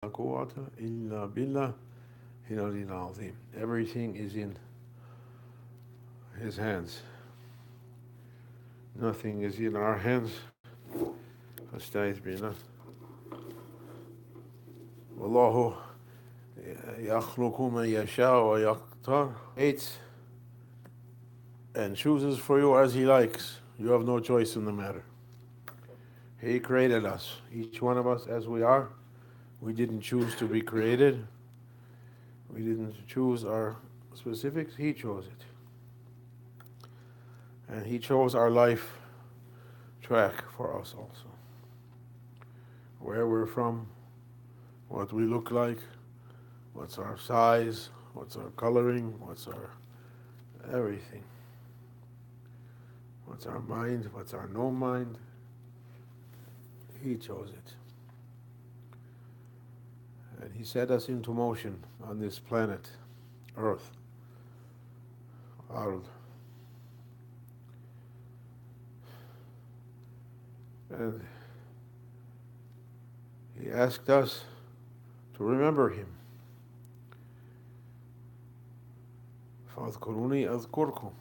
quwwata illa billah hilal azim. Everything is in His hands. Nothing is in our hands. فاستعذ بالله. والله يخلق من يشاء ويختار. Hates and chooses for you as He likes. You have no choice in the matter. He created us, each one of us as we are. We didn't choose to be created. We didn't choose our specifics. He chose it. And He chose our life track for us also. Where we're from, what we look like, what's our size, what's our coloring, what's our everything. What's our mind, what's our no mind. He chose it. And He set us into motion on this planet, Earth, Ard. And He asked us to remember Him. فَاذْكُرُونِي أَذْكُرْكُمْ.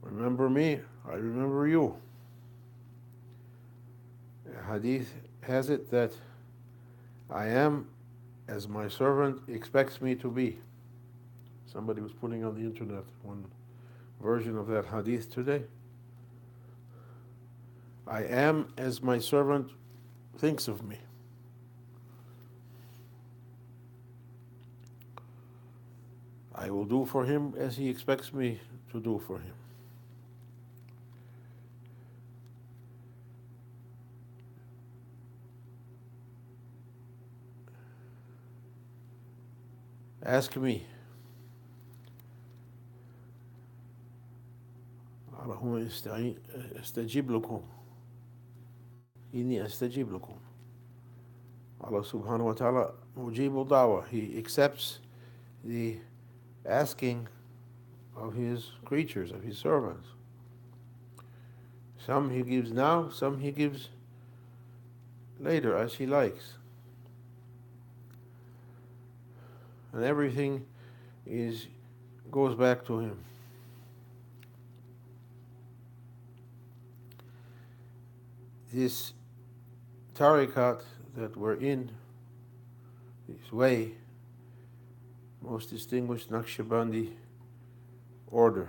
Remember me, I remember you. Hadith has it that I am as my servant expects me to be. Somebody was putting on the internet one version of that hadith today. I am as my servant thinks of me. I will do for him as he expects me to do for him. Ask me. اللهم استجيب لكم إني أستجيب لكم. Allah subhanahu wa ta'ala mujibu da'wah. He accepts the asking of His creatures, of His servants. Some He gives now, some He gives later as He likes. And everything goes back to Him. This tariqat that we're in, this way, most distinguished Naqshbandi order.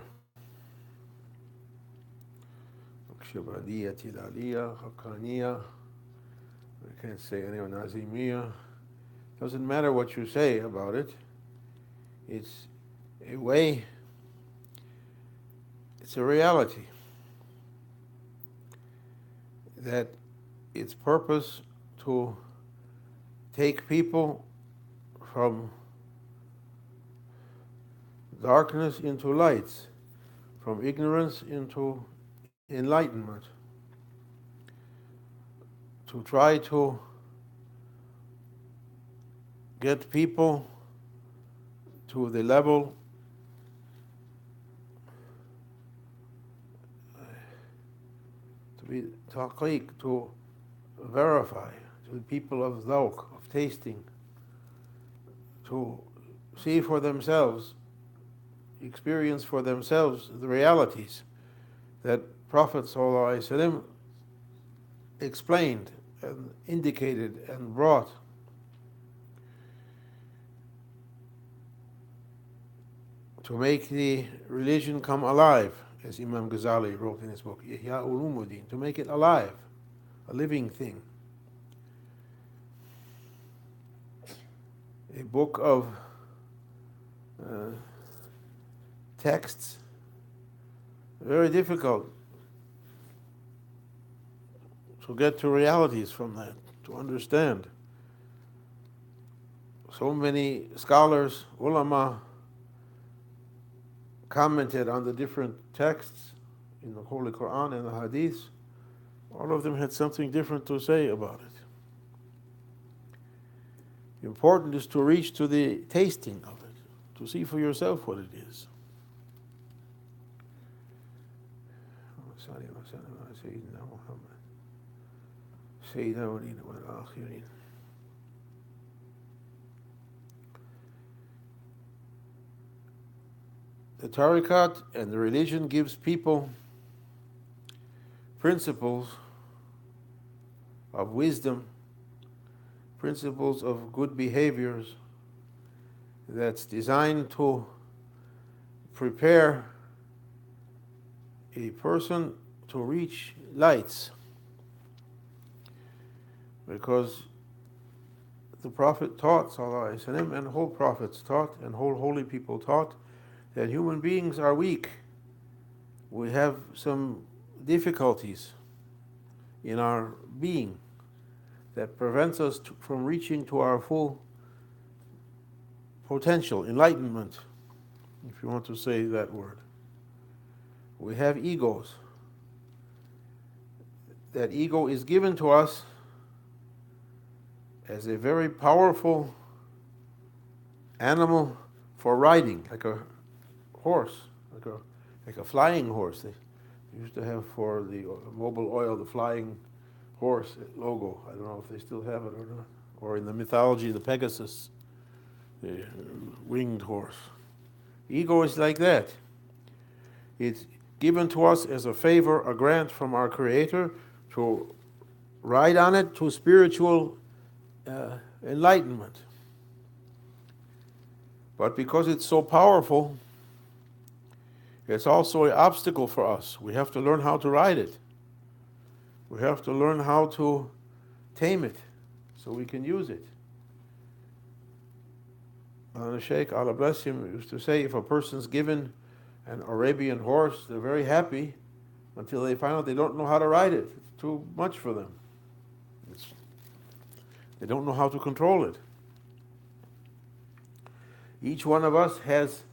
Naqshbandiyya, Tilaliya, Haqqaniyya, I can't say anyone, Nazimiyya. Doesn't matter what you say about it. It's a way, it's a reality that its purpose to take people from darkness into light, from ignorance into enlightenment, to try to get people to the level to be taqiq, to verify, to the people of dhawq, of tasting, to see for themselves, experience for themselves the realities that Prophet ﷺ explained and indicated and brought. To make the religion come alive, as Imam Ghazali wrote in his book, Ihya Ulumuddin, to make it alive, a living thing. A book of texts, very difficult to get to realities from that, to understand. So many scholars, ulama, commented on the different texts in the Holy Quran and the Hadith. All of them had something different to say about it. The important is to reach to the tasting of it, to see for yourself what it is. سيد الأولين والآخرين. The tariqat and the religion gives people principles of wisdom, principles of good behaviors that's designed to prepare a person to reach lights. Because the Prophet taught, sallallahu alaihi wasallam, and whole prophets taught, and whole holy people taught, that human beings are weak. We have some difficulties in our being that prevents us from reaching to our full potential, enlightenment, if you want to say that word. We have egos. That ego is given to us as a very powerful animal for riding, like a horse, like a flying horse. They used to have for the Mobil Oil the flying horse logo. I don't know if they still have it or not. Or in the mythology, the Pegasus, the winged horse. Ego is like that. It's given to us as a favor, a grant from our Creator to ride on it to spiritual enlightenment. But because it's so powerful, it's also an obstacle for us. We have to learn how to ride it. We have to learn how to tame it so we can use it. The Shaykh, Allah bless him, used to say, if a person's given an Arabian horse, they're very happy until they find out they don't know how to ride it. It's too much for them. They don't know how to control it. Each one of us has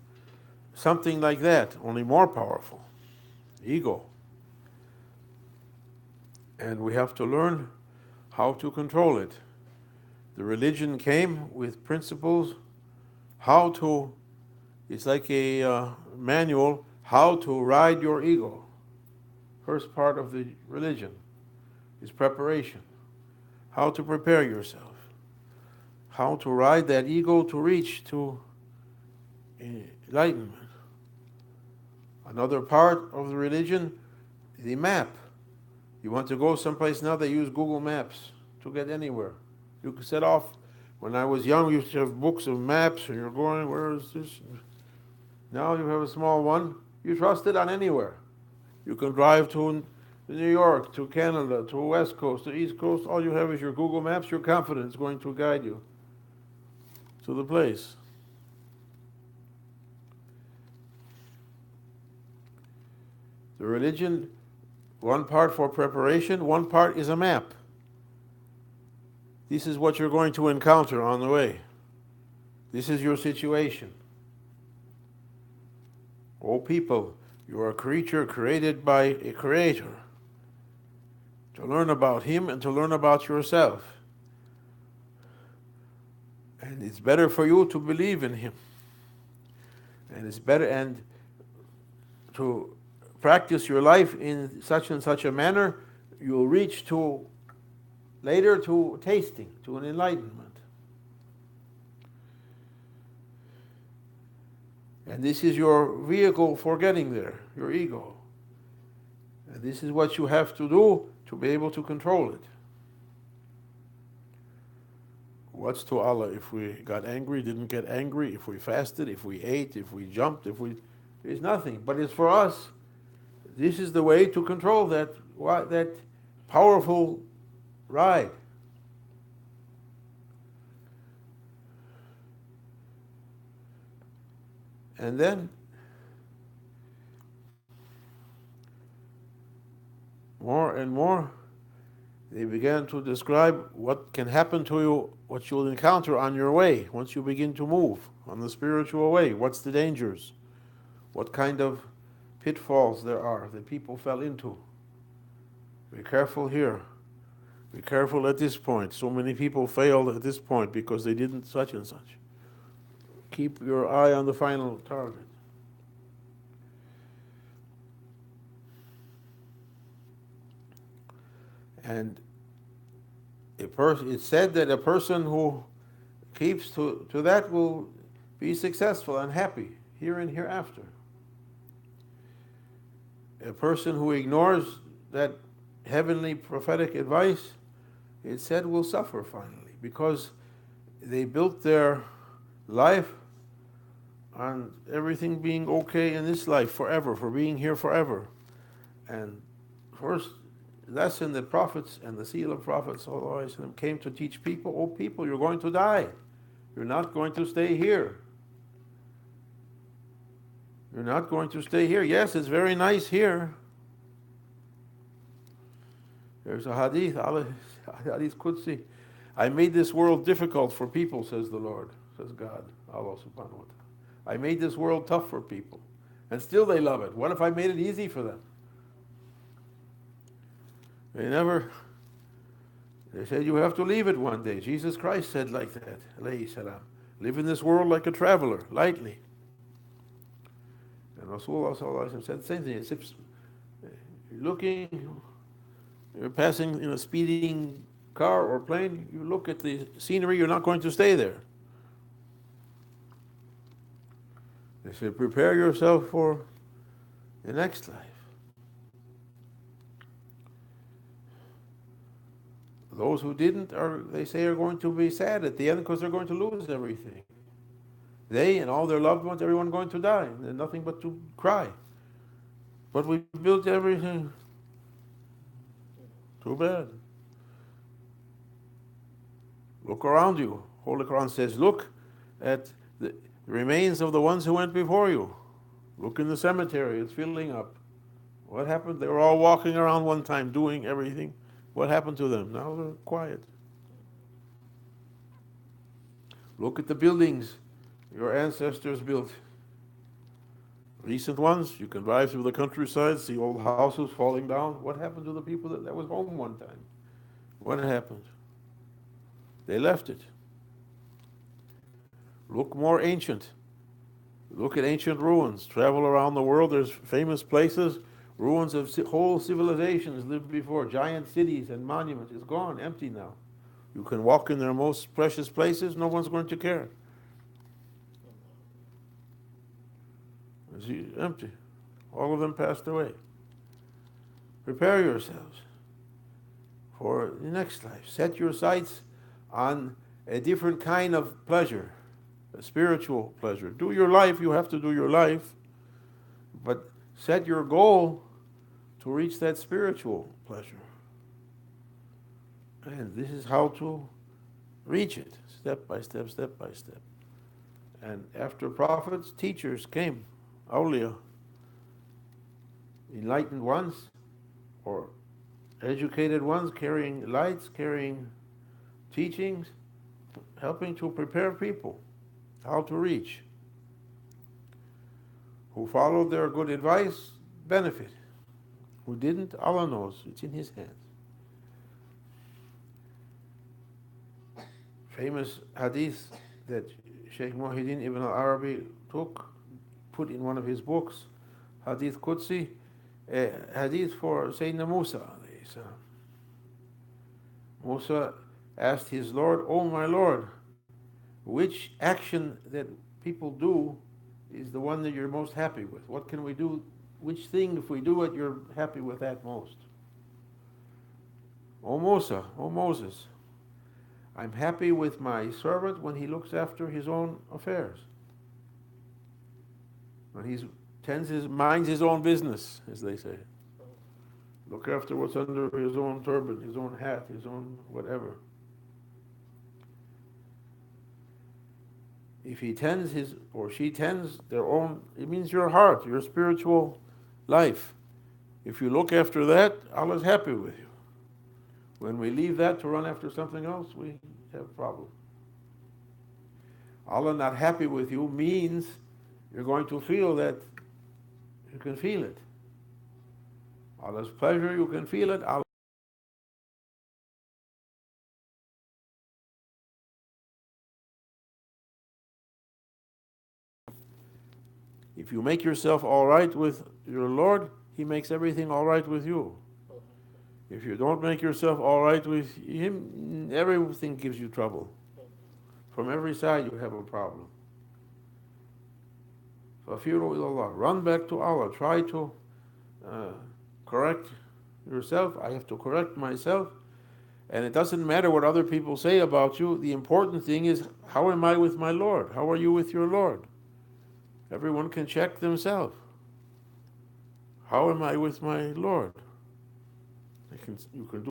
something like that, only more powerful. Ego. And we have to learn how to control it. The religion came with principles how to, it's like a manual, how to ride your ego. First part of the religion is preparation. How to prepare yourself. How to ride that ego to reach to enlightenment. Another part of the religion, the map. You want to go someplace now, they use Google Maps to get anywhere. You can set off. When I was young, we used to have books of maps, and you're going, where is this? Now you have a small one. You trust it on anywhere. You can drive to New York, to Canada, to West Coast, to East Coast. All you have is your Google Maps. You're confident it's going to guide you to the place. The religion, one part for preparation, one part is a map. This is what you're going to encounter on the way. This is your situation. O people, you are a creature created by a creator. To learn about him and to learn about yourself. And it's better for you to believe in him. And it's better and to practice your life in such and such a manner, you'll reach to later to tasting, to an enlightenment. And this is your vehicle for getting there, your ego. And this is what you have to do to be able to control it. What's to Allah if we got angry, didn't get angry, if we fasted, if we ate, if we jumped, it's nothing. But it's for us. This is the way to control that powerful ride. And then more and more they began to describe what can happen to you, what you'll encounter on your way once you begin to move on the spiritual way. What's the dangers? What kind of pitfalls there are that people fell into. Be careful here. Be careful at this point. So many people failed at this point because they didn't such and such. Keep your eye on the final target. And It's said that a person who keeps to that will be successful and happy here and hereafter. A person who ignores that heavenly prophetic advice, it said, will suffer finally, because they built their life on everything being okay in this life forever, for being here forever. And first lesson the prophets and the seal of prophets came to teach people, oh people, you're going to die. You're not going to stay here. You're not going to stay here. Yes, it's very nice here. There's a hadith, hadith Qudsi. I made this world difficult for people, says the Lord, says God, Allah subhanahu wa ta'ala. I made this world tough for people, and still they love it. What if I made it easy for them? They said you have to leave it one day. Jesus Christ said like that, alayhi salam. Live in this world like a traveler, lightly. And Rasulullah said the same thing. It's if you're passing in a speeding car or plane, you look at the scenery, you're not going to stay there. They said, prepare yourself for the next life. Those who didn't, they say, are going to be sad at the end because they're going to lose everything. They and all their loved ones, everyone going to die. There's nothing but to cry. But we built everything. Too bad. Look around you. Holy Quran says, look at the remains of the ones who went before you. Look in the cemetery, it's filling up. What happened? They were all walking around one time doing everything. What happened to them? Now they're quiet. Look at the buildings your ancestors built. Recent ones, you can drive through the countryside, see old houses falling down. What happened to the people that was home one time? What happened? They left it. Look more ancient. Look at ancient ruins. Travel around the world, there's famous places, ruins of whole civilizations lived before, giant cities and monuments. It's gone, empty now. You can walk in their most precious places, no one's going to care. It's empty. All of them passed away. Prepare yourselves for the next life. Set your sights on a different kind of pleasure, a spiritual pleasure. Do your life, you have to do your life, but set your goal to reach that spiritual pleasure. And this is how to reach it, step by step, step by step. And after prophets, teachers came, awliya, enlightened ones, or educated ones, carrying lights, carrying teachings, helping to prepare people how to reach. Who followed their good advice, benefit. Who didn't, Allah knows, it's in His hands. Famous hadith that Shaykh Muhyiddin Ibn al-Arabi put in one of his books, Hadith Qudsi, a hadith for Sayyidina Musa. Musa asked his Lord, "Oh my Lord, which action that people do is the one that you're most happy with? What can we do? Which thing, if we do it, you're happy with that most?" "O Musa, O Moses, I'm happy with my servant when he looks after his own affairs. When he minds his own business, as they say. Look after what's under his own turban, his own hat, his own whatever. If he tends his or she tends their own, it means your heart, your spiritual life. If you look after that, Allah's happy with you. When we leave that to run after something else, we have a problem. Allah not happy with you means you're going to feel that, you can feel it. Allah's pleasure, you can feel it. Allah If you make yourself all right with your Lord, He makes everything all right with you. If you don't make yourself all right with him, everything gives you trouble. From every side you have a problem. Fafiru ilallah. Run back to Allah. Try to uh, correct yourself. I have to correct myself. And it doesn't matter what other people say about you. The important thing is, how am I with my Lord? How are you with your Lord? Everyone can check themselves. How am I with my Lord? You can do.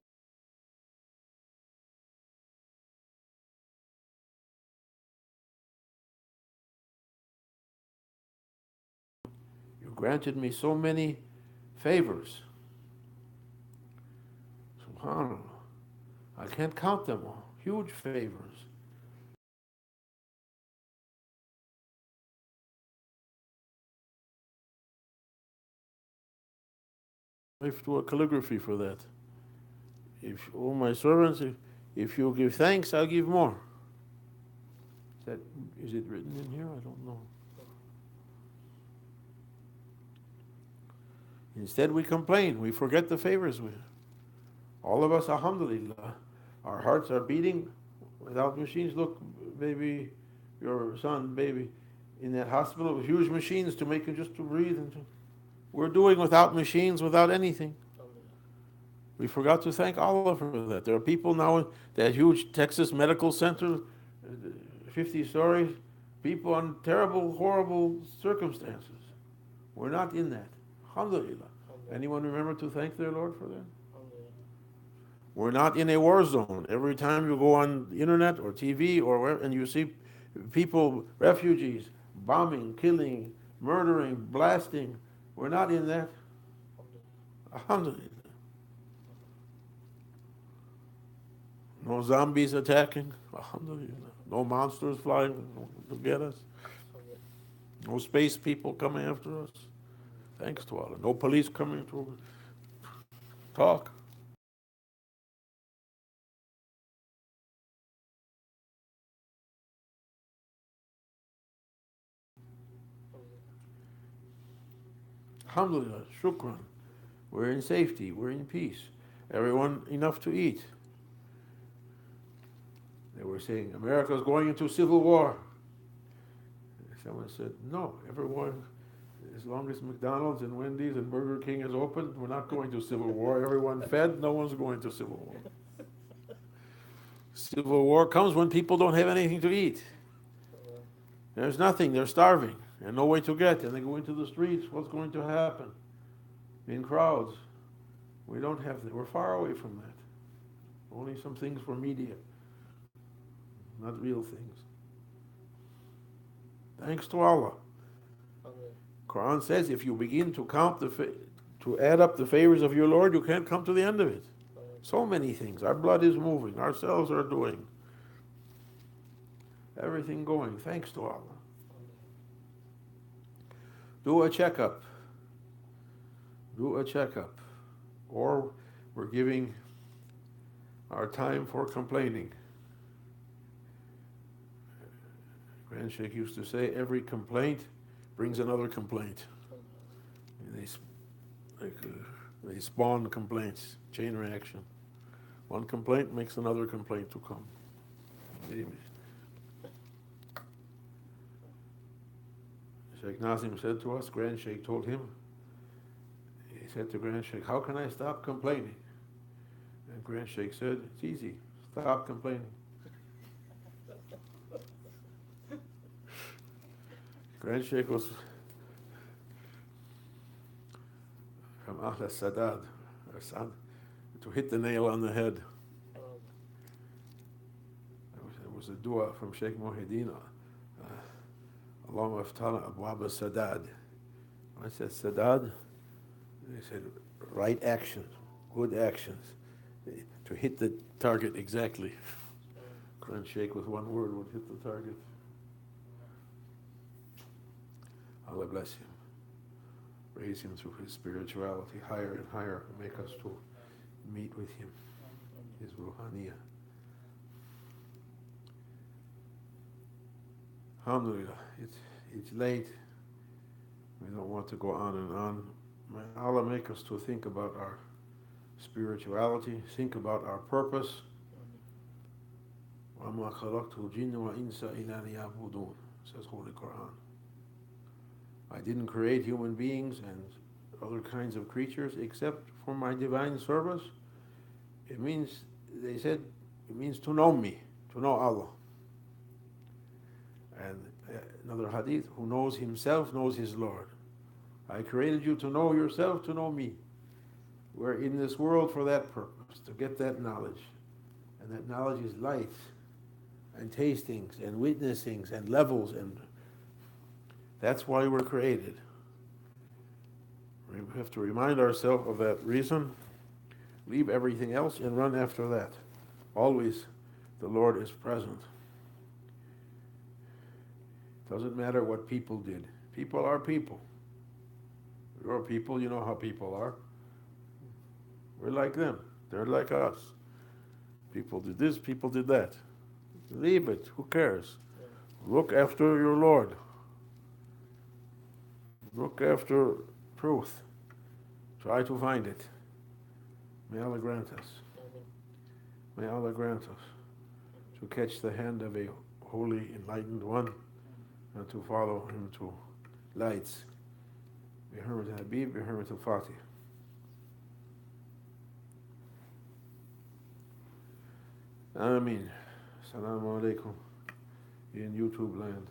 You granted me so many favors. SubhanAllah. I can't count them all. Huge favors. I have to do a calligraphy for that. If all my servants, if you give thanks, I'll give more. Is it written in here? I don't know. Instead, we complain. We forget the favors. All of us, alhamdulillah, our hearts are beating without machines. Look, baby, your son, baby, in that hospital with huge machines to make him just to breathe. We're doing without machines, without anything. We forgot to thank Allah for that. There are people now in that huge Texas Medical Center, 50 stories, people on terrible, horrible circumstances. We're not in that. Alhamdulillah. Anyone remember to thank their Lord for that? We're not in a war zone. Every time you go on the internet or TV or wherever, and you see people, refugees, bombing, killing, murdering, blasting, we're not in that. Alhamdulillah. No zombies attacking. Alhamdulillah. No monsters flying to get us. No space people coming after us. Thanks to Allah. No police coming to talk. Alhamdulillah. Shukran. We're in safety. We're in peace. Everyone enough to eat. They were saying America's going into civil war. Someone said, no, everyone, as long as McDonald's and Wendy's and Burger King is open, we're not going to civil war. Everyone fed, no one's going to civil war. Civil war comes when people don't have anything to eat. There's nothing, they're starving, and no way to get, and they go into the streets. What's going to happen? In crowds. We don't have that. We're far away from that. Only some things for media, not real things. Thanks to Allah. Quran says if you begin to count to add up the favors of your Lord, you can't come to the end of it. So many things. Our blood is moving. Our cells are doing. Everything going. Thanks to Allah. Do a checkup. Do a checkup. Or we're giving our time for complaining. Grand Sheikh used to say, every complaint brings another complaint. They spawn complaints, chain reaction. One complaint makes another complaint to come. Sheikh Nazim said to us, Grand Sheikh told him, he said to Grand Sheikh, how can I stop complaining? And Grand Sheikh said, it's easy, stop complaining. Grand Sheikh was from Ahl Sadad, to hit the nail on the head. It was a dua from Sheikh Muhyiddin, Allahumma aftana abwab Sadad. When I said Sadad, they said right actions, good actions, to hit the target exactly. Grand Sheikh with one word would hit the target. Allah bless him. Raise him through his spirituality higher and higher. Make us to meet with him, his ruhaniyah. Alhamdulillah, it's late. We don't want to go on and on. May Allah make us to think about our spirituality, think about our purpose. وَمَا خَلَقْتُ الْجِنَّ وَإِنسَ إِلَّا لِيَعْبُدُونَ, says Holy Quran. I didn't create human beings and other kinds of creatures except for my divine service. It means, they said, it means to know me, to know Allah. And another hadith, who knows himself knows his Lord. I created you to know yourself, to know me. We're in this world for that purpose, to get that knowledge. And that knowledge is light, and tastings, and witnessings, and levels, and that's why we're created. We have to remind ourselves of that reason, leave everything else, and run after that. Always the Lord is present. Doesn't matter what people did. People are people. You're people, you know how people are. We're like them. They're like us. People did this, people did that. Leave it. Who cares? Look after your Lord. Look after truth. Try to find it. May Allah grant us. May Allah grant us to catch the hand of a holy, enlightened one and to follow him to lights. بحرمة الحبيب بحرمة الفاتح. Ameen. Assalamu alaikum in YouTube land.